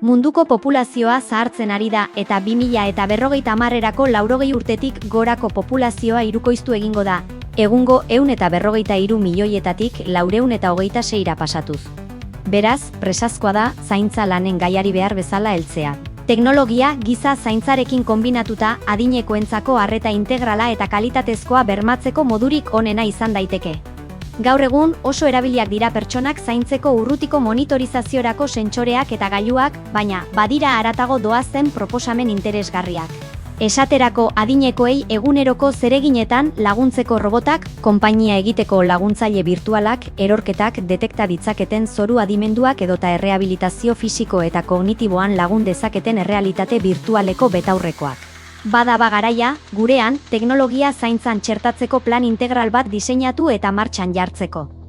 Munduko populazioa zahartzen ari da eta 2050erako 80 urtetik gorako populazioa hirukoiztu egingo da, egungo 143 milioietatik 426ra pasatuz. Beraz, presazkoa da zaintza lanen gaiari behar bezala heltzea. Teknologia giza zaintzarekin konbinatuta adinekoentzako arreta integrala eta kalitatezkoa bermatzeko modurik onena izan daiteke. Gaur egun oso erabiliak dira pertsonak zaintzeko urrutiko monitorizaziorako sentsoreak eta gailuak, baina badira haratago doazen proposamen interesgarriak. Esaterako adinekoei eguneroko zereginetan laguntzeko robotak, konpainia egiteko laguntzaile virtualak, erorketak detekta ditzaketen zoru adimenduak edota errehabilitazio fisiko eta kognitiboan lagun dezaketen errealitate virtualeko betaurrekoak. Bada garaia, gurean, teknologia zaintzan txertatzeko plan integral bat diseinatu eta martxan jartzeko.